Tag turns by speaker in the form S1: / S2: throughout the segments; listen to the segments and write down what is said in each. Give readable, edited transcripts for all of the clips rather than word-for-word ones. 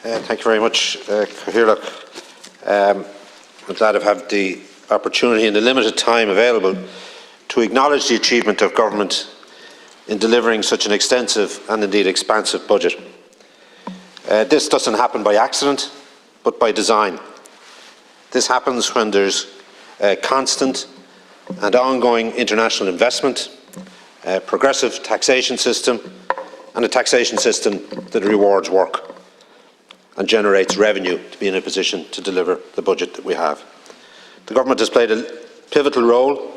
S1: Thank you very much, Cathaoirleach. I'm glad I've had the opportunity in the limited time available to acknowledge the achievement of government in delivering such an extensive and indeed expansive budget. This doesn't happen by accident, but by design. This happens when there's constant and ongoing international investment, a progressive taxation system, and a taxation system that rewards work and generates revenue to be in a position to deliver the budget that we have. The government has played a pivotal role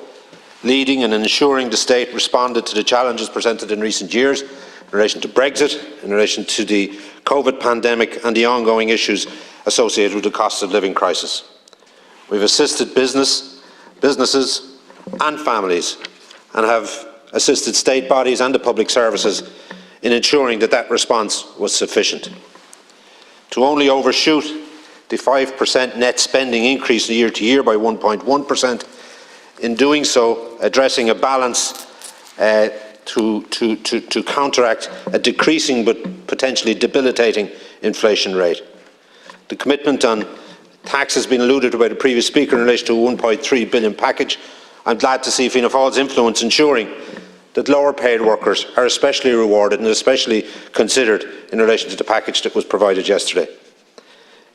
S1: leading and ensuring the state responded to the challenges presented in recent years in relation to Brexit, in relation to the COVID pandemic and the ongoing issues associated with the cost of living crisis. We've assisted businesses and families and have assisted state bodies and the public services in ensuring that that response was sufficient. To only overshoot the 5% net spending increase year to year by 1.1%, in doing so addressing a balance to counteract a decreasing but potentially debilitating inflation rate. The commitment on tax has been alluded to by the previous speaker in relation to a 1.3 billion package. I'm glad to see Fianna Fáil's influence ensuring that lower paid workers are especially rewarded and especially considered in relation to the package that was provided yesterday.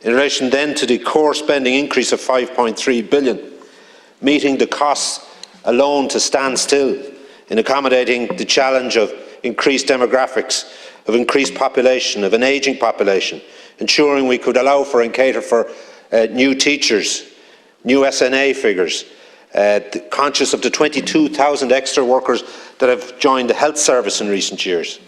S1: In relation then to the core spending increase of 5.3 billion, meeting the costs alone to stand still in accommodating the challenge of increased demographics, of increased population, of an ageing population, ensuring we could allow for and cater for new teachers, new SNA figures, conscious of the 22,000 extra workers that have joined the health service in recent years.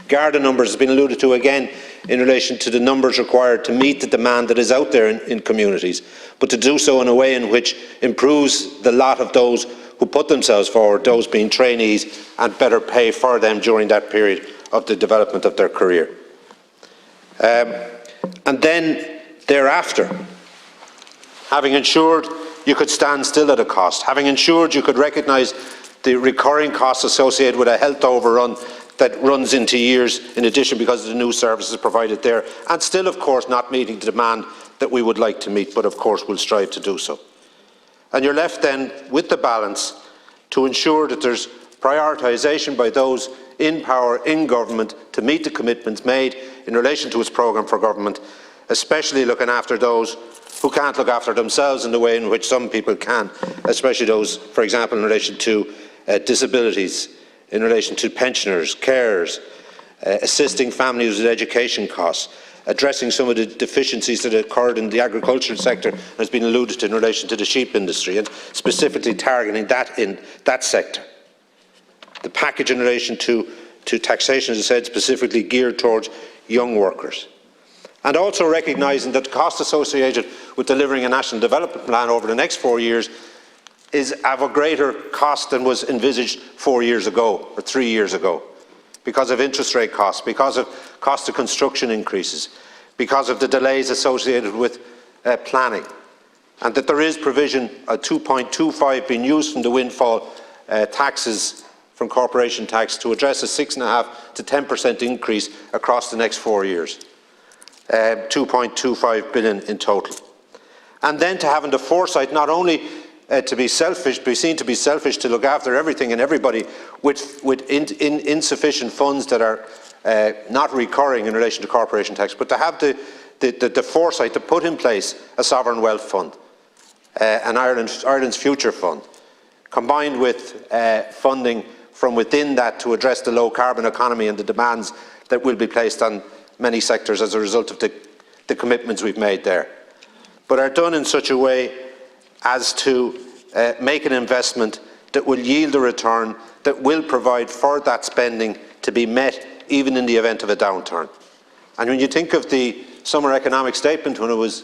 S1: Garda numbers has been alluded to again in relation to the numbers required to meet the demand that is out there in communities, but to do so in a way in which improves the lot of those who put themselves forward, those being trainees, and better pay for them during that period of the development of their career. And then thereafter, having ensured you could stand still at a cost, having ensured you could recognise the recurring costs associated with a health overrun that runs into years in addition because of the new services provided there, and still of course not meeting the demand that we would like to meet, but of course we'll strive to do so. And you're left then with the balance to ensure that there's prioritisation by those in power, in government, to meet the commitments made in relation to its programme for government, especially looking after those who can't look after themselves in the way in which some people can, especially those, for example, in relation to disabilities, in relation to pensioners, carers, assisting families with education costs, addressing some of the deficiencies that occurred in the agricultural sector, has been alluded to in relation to the sheep industry, and specifically targeting that in that sector. The package in relation to taxation, as I said, specifically geared towards young workers. And also recognising that the cost associated with delivering a national development plan over the next 4 years is of a greater cost than was envisaged 4 years ago or 3 years ago, because of interest rate costs, because of cost of construction increases, because of the delays associated with planning, and that there is provision of 2.25 being used from the windfall taxes from corporation tax to address a 6.5% to 10% increase across the next 4 years. 2.25 billion in total. And then to having the foresight not only to be selfish, be seen to be selfish, to look after everything and everybody with insufficient funds that are not recurring in relation to corporation tax, but to have the foresight to put in place a sovereign wealth fund, an Ireland's future fund, combined with funding from within that to address the low carbon economy and the demands that will be placed on many sectors as a result of the commitments we've made there, but are done in such a way as to make an investment that will yield a return that will provide for that spending to be met even in the event of a downturn. And when you think of the summer economic statement when it was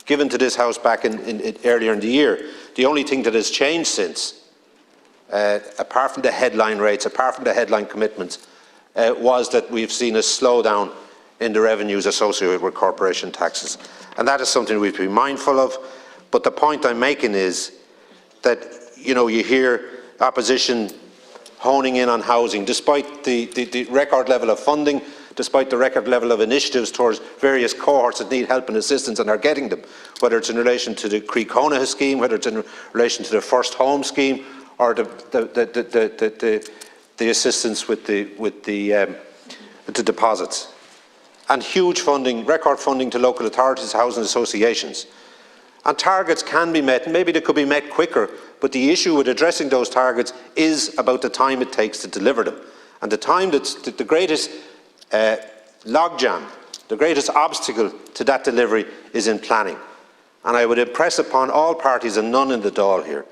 S1: given to this House back earlier in the year, the only thing that has changed since, apart from the headline rates, apart from the headline commitments, was that we've seen a slowdown in the revenues associated with corporation taxes. And that is something we've to be mindful of. But the point I'm making is that, you hear opposition honing in on housing, despite the record level of funding despite the record level of initiatives towards various cohorts that need help and assistance and are getting them, whether it's in relation to the Croí Cónaithe scheme, whether it's in relation to the First Home scheme, or the assistance with the deposits. And huge funding, record funding to local authorities, housing associations. And targets can be met, maybe they could be met quicker, but the issue with addressing those targets is about the time it takes to deliver them. And the time that's the greatest logjam, the greatest obstacle to that delivery is in planning. And I would impress upon all parties, and none in the Dáil here,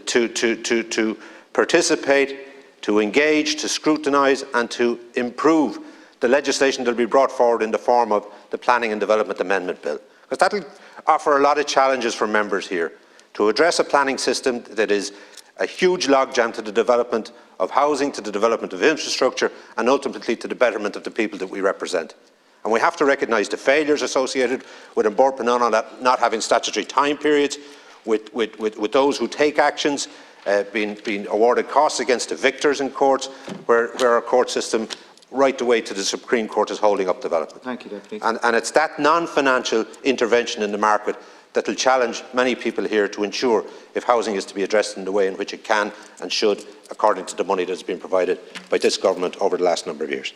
S1: to participate, to engage, to scrutinise and to improve the legislation that will be brought forward in the form of the Planning and Development Amendment Bill. Because that will offer a lot of challenges for members here to address a planning system that is a huge logjam to the development of housing, to the development of infrastructure, and ultimately to the betterment of the people that we represent. And we have to recognise the failures associated with Bord Pleanála not having statutory time periods, with those who take actions being awarded costs against the victors in courts, where our court system right the way to the Supreme Court is holding up development.
S2: Thank you, Deputy.
S1: And it's that non-financial intervention in the market that will challenge many people here to ensure if housing is to be addressed in the way in which it can and should, according to the money that has been provided by this government over the last number of years.